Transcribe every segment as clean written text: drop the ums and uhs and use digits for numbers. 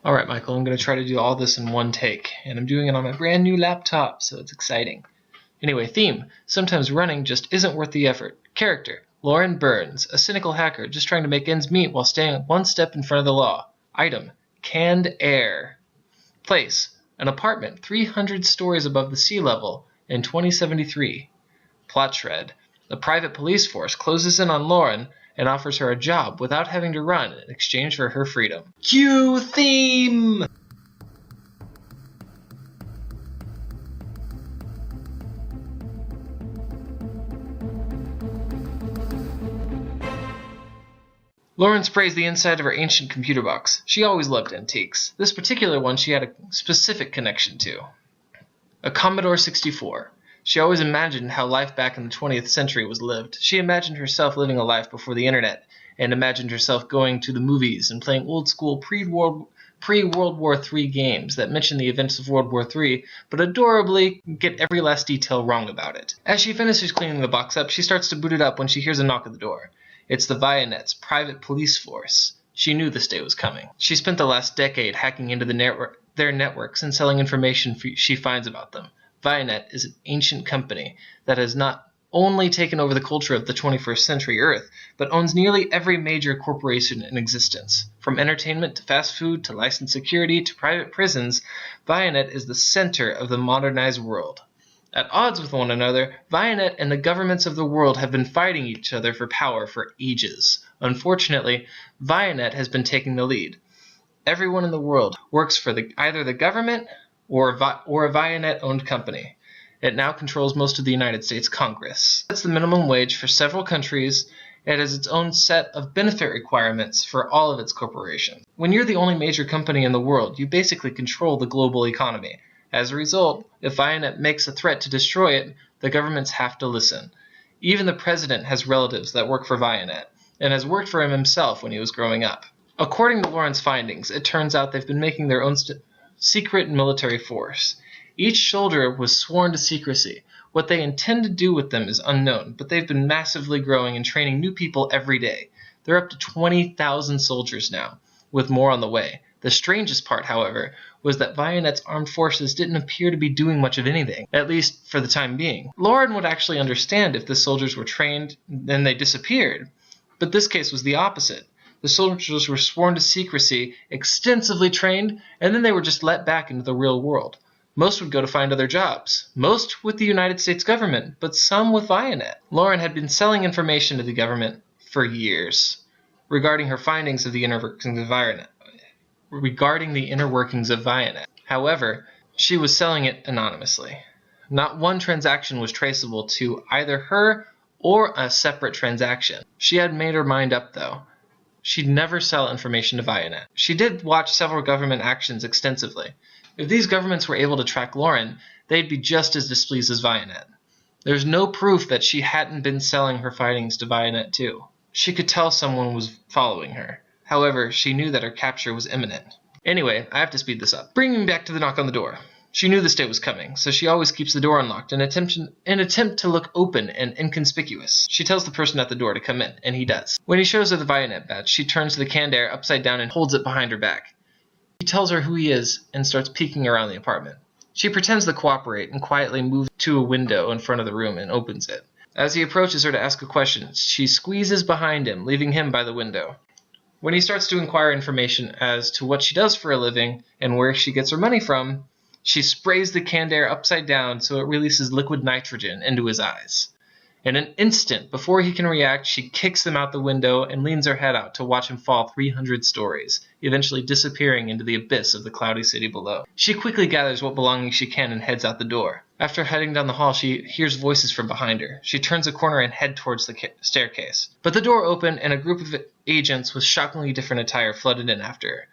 Alright, Michael, I'm going to try to do all this in one take, and I'm doing it on my brand new laptop, so it's exciting. Anyway, theme. Sometimes running just isn't worth the effort. Character. Lauren Burns, a cynical hacker just trying to make ends meet while staying one step in front of the law. Item. Canned air. Place. An apartment 300 stories above the sea level in 2073. Plot shred. The private police force closes in on Lauren and offers her a job without having to run in exchange for her freedom. Cue theme! Lauren sprays the inside of her ancient computer box. She always loved antiques. This particular one she had a specific connection to. A Commodore 64. She always imagined how life back in the 20th century was lived. She imagined herself living a life before the internet, and imagined herself going to the movies and playing old-school pre-World War III games that mention the events of World War III, but adorably get every last detail wrong about it. As she finishes cleaning the box up, she starts to boot it up when she hears a knock at the door. It's the Vionet's private police force. She knew this day was coming. She spent the last decade hacking into their networks and selling information she finds about them. Vionet is an ancient company that has not only taken over the culture of the 21st century Earth, but owns nearly every major corporation in existence. From entertainment to fast food to licensed security to private prisons, Vionet is the center of the modernized world. At odds with one another, Vionet and the governments of the world have been fighting each other for power for ages. Unfortunately, Vionet has been taking the lead. Everyone in the world works for either the government or a Vionet-owned company. It now controls most of the United States Congress. It's the minimum wage for several countries. It has its own set of benefit requirements for all of its corporations. When you're the only major company in the world, you basically control the global economy. As a result, if Vionet makes a threat to destroy it, the governments have to listen. Even the president has relatives that work for Vionet, and has worked for him himself when he was growing up. According to Lauren's findings, it turns out they've been making their own secret military force. Each soldier was sworn to secrecy. What they intend to do with them is unknown, but they've been massively growing and training new people every day. They're up to 20,000 soldiers now, with more on the way. The strangest part, however, was that Vionet's armed forces didn't appear to be doing much of anything, at least for the time being. Lauren would actually understand if the soldiers were trained, then they disappeared. But this case was the opposite. The soldiers were sworn to secrecy, extensively trained, and then they were just let back into the real world. Most would go to find other jobs, most with the United States government, but some with Vionet. Lauren had been selling information to the government for years regarding her findings of the inner workings of Vionet. However, she was selling it anonymously. Not one transaction was traceable to either her or a separate transaction. She had made her mind up, though. She'd never sell information to Vionet. She did watch several government actions extensively. If these governments were able to track Lauren, they'd be just as displeased as Vionet. There's no proof that she hadn't been selling her findings to Vionet too. She could tell someone was following her. However, she knew that her capture was imminent. Anyway, I have to speed this up. Bringing me back to the knock on the door. She knew this day was coming, so she always keeps the door unlocked in an attempt to look open and inconspicuous. She tells the person at the door to come in, and he does. When he shows her the Vionet badge, she turns the canned air upside down and holds it behind her back. He tells her who he is and starts peeking around the apartment. She pretends to cooperate and quietly moves to a window in front of the room and opens it. As he approaches her to ask a question, she squeezes behind him, leaving him by the window. When he starts to inquire information as to what she does for a living and where she gets her money from, she sprays the canned air upside down so it releases liquid nitrogen into his eyes. In an instant, before he can react, she kicks him out the window and leans her head out to watch him fall 300 stories, eventually disappearing into the abyss of the cloudy city below. She quickly gathers what belongings she can and heads out the door. After heading down the hall, she hears voices from behind her. She turns a corner and heads towards the staircase. But the door opened and a group of agents with shockingly different attire flooded in after her.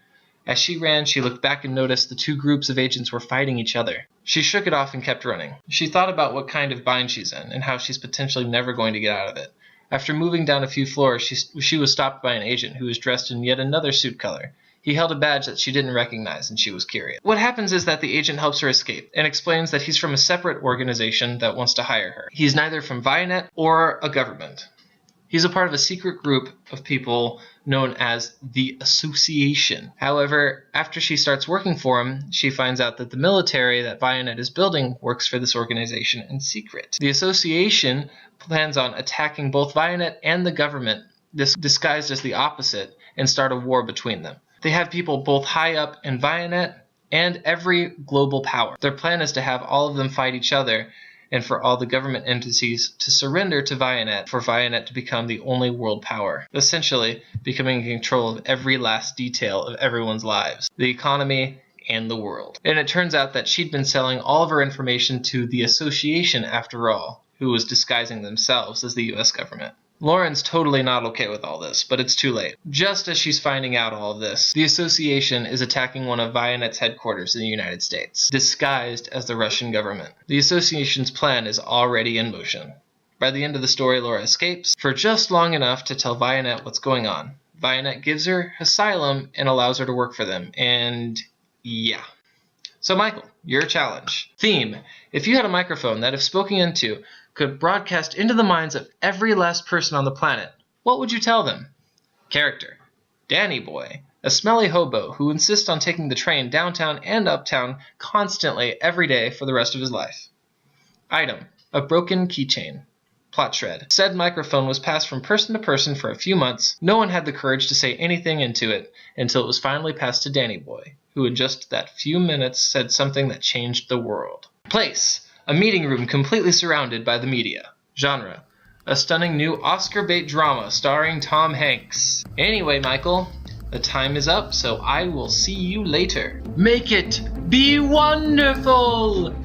As she ran, she looked back and noticed the two groups of agents were fighting each other. She shook it off and kept running. She thought about what kind of bind she's in and how she's potentially never going to get out of it. After moving down a few floors, she was stopped by an agent who was dressed in yet another suit color. He held a badge that she didn't recognize, and she was curious. What happens is that the agent helps her escape and explains that he's from a separate organization that wants to hire her. He's neither from Vionet or a government. He's a part of a secret group of people known as the Association. However, after she starts working for him, she finds out that the military that Vionet is building works for this organization in secret. The Association plans on attacking both Vionet and the government, disguised as the opposite, and start a war between them. They have people both high up in Vionet and every global power. Their plan is to have all of them fight each other, and for all the government entities to surrender to Vionet, for Vionet to become the only world power, essentially becoming in control of every last detail of everyone's lives, the economy, and the world. And it turns out that she'd been selling all of her information to the Association after all, who was disguising themselves as the US government. Lauren's totally not okay with all this, but it's too late. Just as she's finding out all of this, the Association is attacking one of Vionet's headquarters in the United States, disguised as the Russian government. The Association's plan is already in motion. By the end of the story, Laura escapes for just long enough to tell Vionet what's going on. Vionet gives her asylum and allows her to work for them, and yeah. So Michael, your challenge. Theme: if you had a microphone that, if spoken into, could broadcast into the minds of every last person on the planet, what would you tell them? Character: Danny Boy, a smelly hobo who insists on taking the train downtown and uptown constantly every day for the rest of his life. Item: a broken keychain. Plot shred: said microphone was passed from person to person for a few months. No one had the courage to say anything into it until it was finally passed to Danny Boy, who in just that few minutes said something that changed the world. Place: a meeting room completely surrounded by the media. Genre: a stunning new Oscar bait drama starring Tom Hanks. Anyway, Michael, the time is up, so I will see you later. Make it be wonderful!